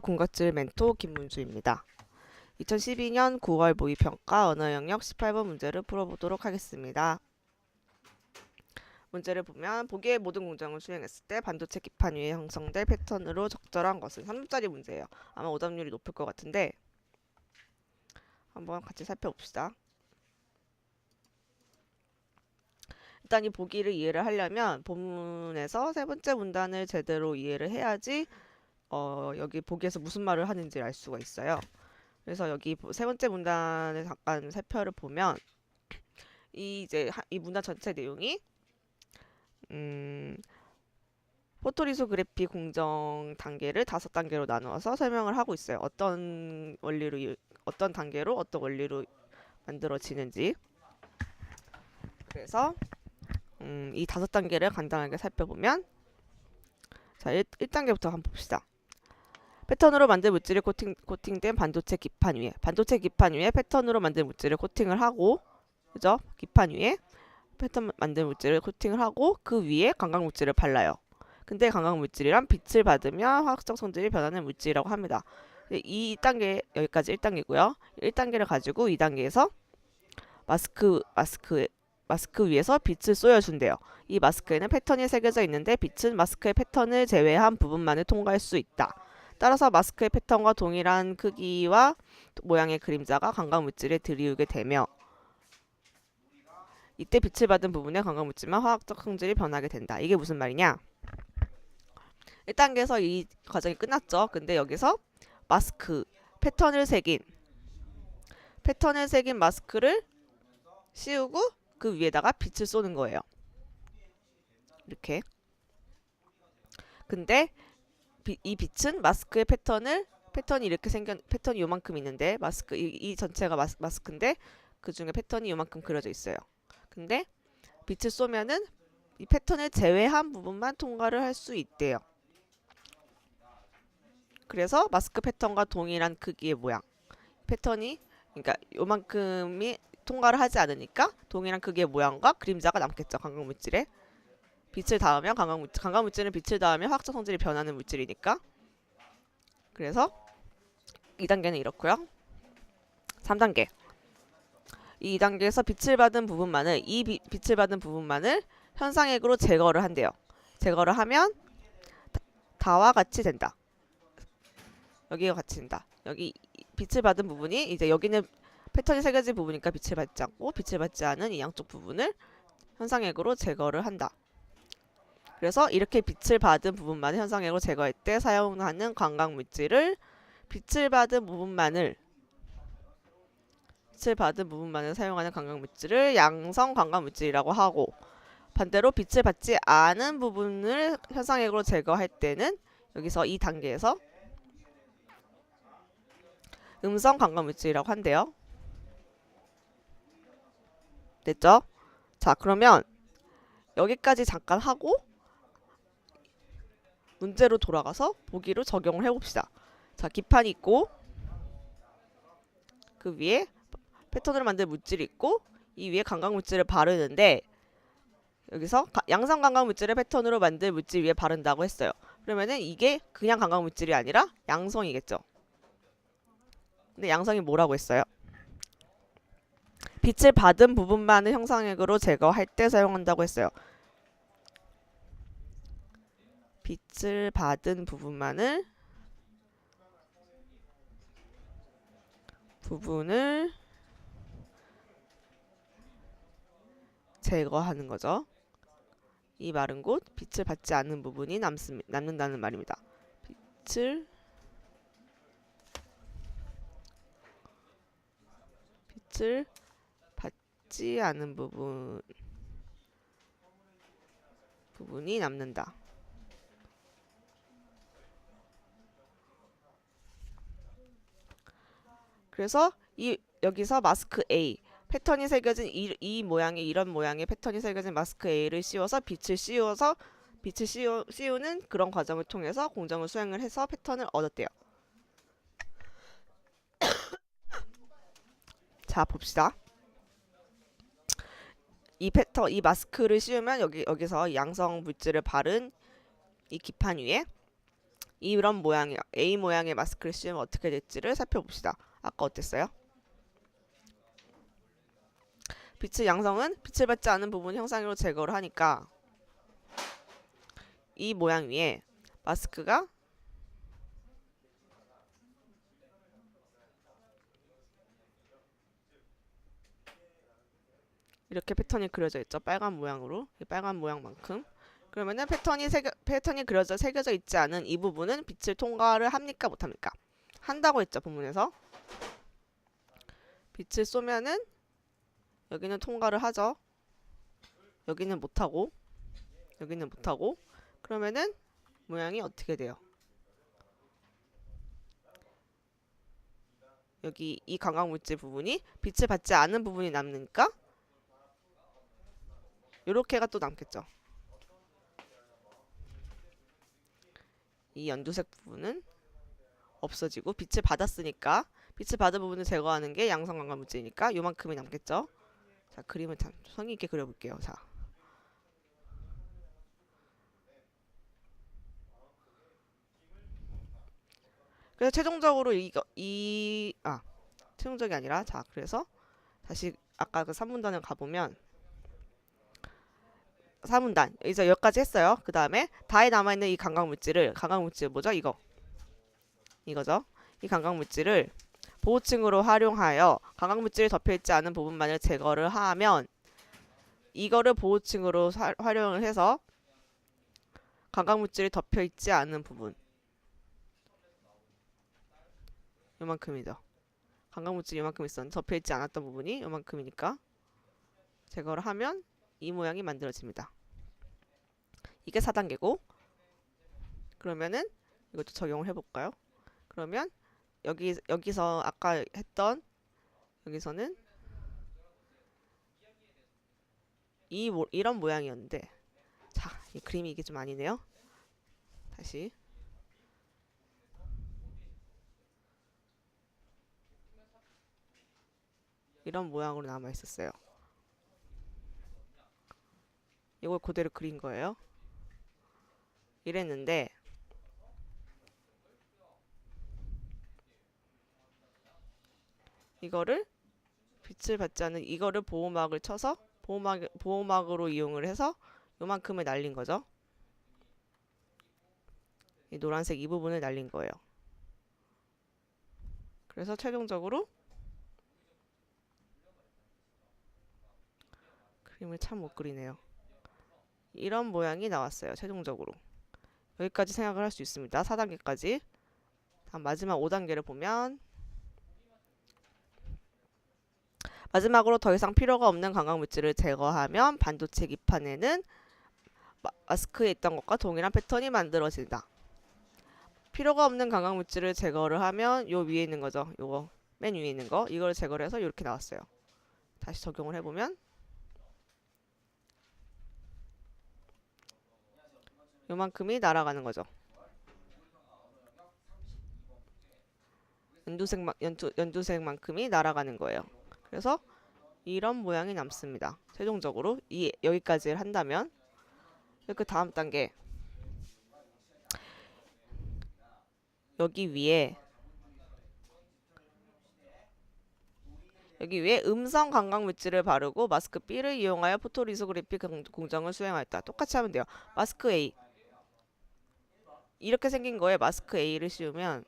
군것질 멘토 김문주입니다. 2012년 9월 모의평가 언어 영역 18번 문제를 풀어보도록 하겠습니다. 문제를 보면 보기의 모든 공정을 수행했을 때 반도체 기판 위에 형성될 패턴으로 적절한 것은 3분짜리 문제예요. 아마 오답률이 높을 것 같은데 한번 같이 살펴봅시다. 일단 이 보기를 이해를 하려면 본문에서 세 번째 문단을 제대로 이해를 해야지 여기 보기에서 무슨 말을 하는지 알 수가 있어요. 그래서 여기 세 번째 문단을 잠깐 살펴를 보면 이 문단 전체 내용이 포토리소그래피 공정 단계를 5단계로 나누어서 설명을 하고 있어요. 어떤 단계로 어떤 원리로 만들어지는지. 그래서 이 5단계를 간단하게 살펴보면 자, 1단계부터 한번 봅시다. 패턴으로 만든 물질이 코팅된 반도체 기판 위에 패턴으로 만든 물질을 코팅을 하고, 그죠? 기판 위에 패턴 만든 물질을 코팅을 하고 그 위에 관광 물질을 발라요. 근데 관광 물질이란 빛을 받으면 화학적 성질이 변하는 물질이라고 합니다. 이 단계 여기까지 1단계고요. 1단계를 가지고 2단계에서 마스크 위에서 빛을 쏘여준대요. 이 마스크에는 패턴이 새겨져 있는데 빛은 마스크의 패턴을 제외한 부분만을 통과할 수 있다. 따라서 마스크의 패턴과 동일한 크기와 모양의 그림자가 관광물질에 들이우게 되며 이때 빛을 받은 부분의 관광물질만 화학적 성질이 변하게 된다. 이게 무슨 말이냐? 1단계에서 이 과정이 끝났죠. 근데 여기서 패턴을 새긴 마스크를 씌우고 그 위에다가 빛을 쏘는 거예요. 이렇게. 근데 이 빛은 마스크의 패턴이 이렇게 패턴이 요만큼 있는데 이 전체가 마스크인데 그 중에 패턴이 요만큼 그려져 있어요. 근데 빛을 쏘면은 이 패턴을 제외한 부분만 통과를 할 수 있대요. 그래서 마스크 패턴과 동일한 크기의 모양. 패턴이 그러니까 요만큼이 통과를 하지 않으니까 동일한 크기의 모양과 그림자가 남겠죠. 관광물질에. 빛을 닿으면 관광물질은 빛을 닿으면 화학적 성질이 변하는 물질이니까. 그래서 2단계는 이렇고요. 3단계. 이 2단계에서 빛을 받은 부분만을 현상액으로 제거를 한대요. 제거를 하면 다와 같이 된다. 여기가 같이 된다. 여기 빛을 받은 부분이 이제 여기는 패턴이 새겨진 부분이니까 빛을 받지 않고 빛을 받지 않은 이 양쪽 부분을 현상액으로 제거를 한다. 그래서 이렇게 빛을 받은 부분만을 현상액으로 제거할 때 사용하는 관광물질을 빛을 받은 부분만을 사용하는 관광물질을 양성 관광물질이라고 하고, 반대로 빛을 받지 않은 부분을 현상액으로 제거할 때는 여기서 이 단계에서 음성 관광물질이라고 한대요. 됐죠? 자, 그러면 여기까지 잠깐 하고 문제로 돌아가서 보기로 적용을 해봅시다. 자, 기판이 있고 그 위에 패턴으로 만든 물질이 있고 이 위에 관광물질을 바르는데 여기서 양성 관광물질을 패턴으로 만든 물질 위에 바른다고 했어요. 그러면은 이게 그냥 관광물질이 아니라 양성이겠죠. 근데 양성이 뭐라고 했어요? 빛을 받은 부분만을 형상액으로 제거할 때 사용한다고 했어요. 빛을 받은 부분을 제거하는 거죠. 이 말은 곧 빛을 받지 않는 부분이 남는다는 말입니다. 빛을 받지 않은 부분이 남는다. 그래서 여기서 마스크 A 패턴이 새겨진 이런 모양의 패턴이 새겨진 마스크 A를 씌워서 빛을 씌우는 그런 과정을 통해서 공정을 수행을 해서 패턴을 얻었대요. 자, 봅시다. 이 마스크를 씌우면 여기서 양성 물질을 바른 이 기판 위에 이런 모양이요. A 모양의 마스크를 씌우면 어떻게 될지를 살펴봅시다. 아까 어땠어요? 빛의 양성은 빛을 받지 않은 부분 형상으로 제거를 하니까 이 모양 위에 마스크가 이렇게 패턴이 그려져 있죠. 빨간 모양으로. 이 빨간 모양만큼. 그러면은 패턴이 그려져 새겨져 있지 않은 이 부분은 빛을 통과를 합니까? 못합니까? 한다고 했죠. 본문에서. 빛을 쏘면은 여기는 통과를 하죠. 여기는 못하고 여기는 못하고 그러면은 모양이 어떻게 돼요? 여기 이 관광물질 부분이 빛을 받지 않은 부분이 남으니까 요렇게가 또 남겠죠. 이 연두색 부분은 없어지고 빛을 받았으니까 빛을 받은 부분을 제거하는 게 양성 관광물질이니까 요만큼이 남겠죠. 자, 그림을 참 성의 있게 그려볼게요. 자, 그래서 최종적으로 최종적이 아니라 자, 그래서 다시 아까 그 3분단을 가보면 3분단 이제 여기까지 했어요. 그 다음에 다에 남아있는 이 관광물질 뭐죠? 이거죠. 이 관광물질을 보호층으로 활용하여 관광물질이 덮여있지 않은 부분만을 제거를 하면 이거를 보호층으로 활용을 해서 관광물질이 덮여있지 않은 부분 요만큼이죠. 관광물질이 요만큼 있었는데 덮여있지 않았던 부분이 요만큼이니까 제거를 하면 이 모양이 만들어집니다. 이게 4단계고 그러면은 이것도 적용을 해볼까요? 그러면 여기서 아까 했던 여기서는 이런 모양이었는데 자, 이 그림이 이게 좀 아니네요. 다시 이런 모양으로 남아 있었어요. 이걸 그대로 그린 거예요. 이랬는데 이거를 빛을 받지 않는 이거를 보호막을 쳐서 보호막으로 이용을 해서 요만큼을 날린 거죠. 이 노란색 이 부분을 날린 거예요. 그래서 최종적으로 그림을 참 못 그리네요. 이런 모양이 나왔어요. 최종적으로. 여기까지 생각을 할 수 있습니다. 4단계까지. 다음 마지막 5단계를 보면 마지막으로 더 이상 필요가 없는 관광물질을 제거하면 반도체 기판에는 마스크에 있던 것과 동일한 패턴이 만들어진다. 필요가 없는 관광물질을 제거를 하면 요 위에 있는 거죠. 요거 맨 위에 있는 거 이걸 제거를 해서 이렇게 나왔어요. 다시 적용을 해보면 요만큼이 날아가는 거죠. 연두색만큼이 날아가는 거예요. 그래서 이런 모양이 남습니다. 최종적으로 여기까지를 한다면 그 다음 단계 여기 위에 음성 관광물질을 바르고 마스크 B를 이용하여 포토리소그래피 공정을 수행하였다. 똑같이 하면 돼요. 마스크 A 이렇게 생긴 거에 마스크 A를 씌우면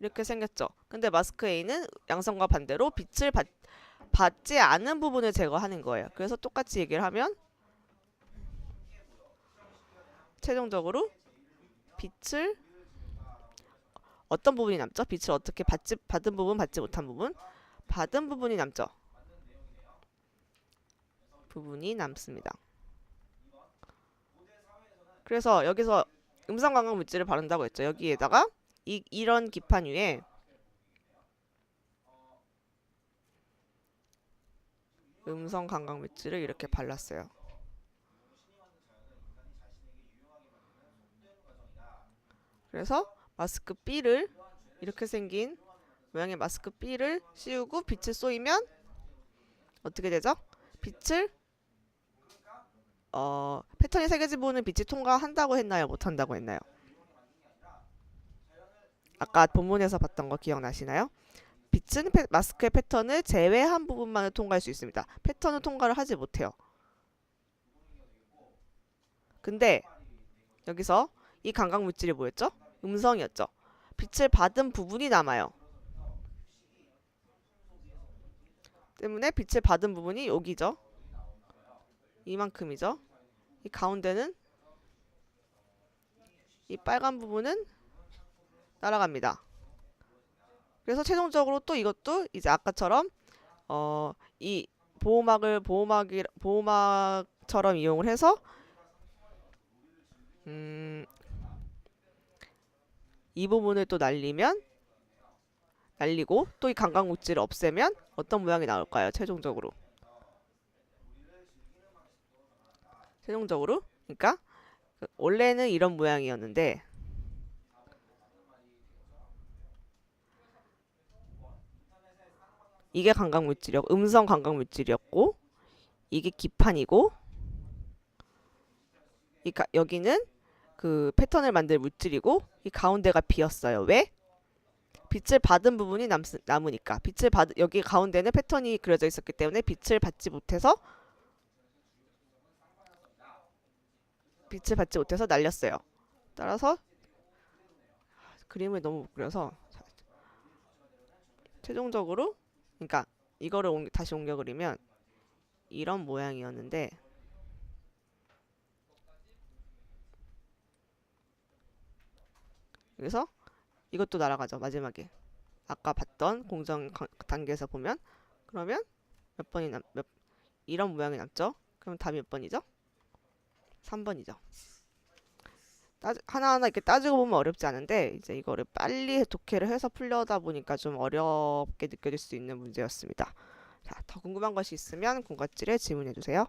이렇게 생겼죠. 근데 마스크 A는 양성과 반대로 빛을 받지 않은 부분을 제거하는 거예요. 그래서 똑같이 얘기를 하면 최종적으로 빛을 어떤 부분이 남죠? 빛을 어떻게 받은 부분, 받지 못한 부분? 받은 부분이 남죠. 부분이 남습니다. 그래서 여기서 음성 관광 물질을 바른다고 했죠. 여기에다가 이런 기판 위에 음성 관광 물질을 이렇게 발랐어요. 그래서 마스크 B를 이렇게 생긴 모양의 마스크 B를 씌우고 빛을 쏘이면 어떻게 되죠? 빛을 패턴이 세 개 지분은 빛이 통과한다고 했나요? 못한다고 했나요? 아까 본문에서 봤던 거 기억나시나요? 빛은 마스크의 패턴을 제외한 부분만을 통과할 수 있습니다. 패턴은 통과를 하지 못해요. 근데 여기서 이 감각 물질이 뭐였죠? 음성이었죠. 빛을 받은 부분이 남아요. 때문에 빛을 받은 부분이 여기죠. 이만큼이죠. 이 가운데는 이 빨간 부분은 날아갑니다. 그래서 최종적으로 또 이것도 이제 아까처럼 이 보호막처럼 이용을 해서 이 부분을 또 날리고 또 이 감각 물질을 없애면 어떤 모양이 나올까요? 최종적으로 그러니까 원래는 이런 모양이었는데 이게 음성 감각 물질이었고 이게 기판이고 여기는 그 패턴을 만들 물질이고 이 가운데가 비었어요. 왜? 빛을 받은 부분이 남으니까 여기 가운데는 패턴이 그려져 있었기 때문에 빛을 받지 못해서 날렸어요. 따라서 그림을 너무 못 그려서 최종적으로 그러니까 이거를 다시 옮겨 그리면 이런 모양이었는데 그래서 이것도 날아가죠. 마지막에 아까 봤던 공정 단계에서 보면 그러면 이런 모양이 남죠. 그럼 답이 몇 번이죠? 3번이죠. 하나하나 이렇게 따지고 보면 어렵지 않은데 이제 이거를 빨리 독해를 해서 풀려다 보니까 좀 어렵게 느껴질 수 있는 문제였습니다. 자, 더 궁금한 것이 있으면 공과질에 질문해 주세요.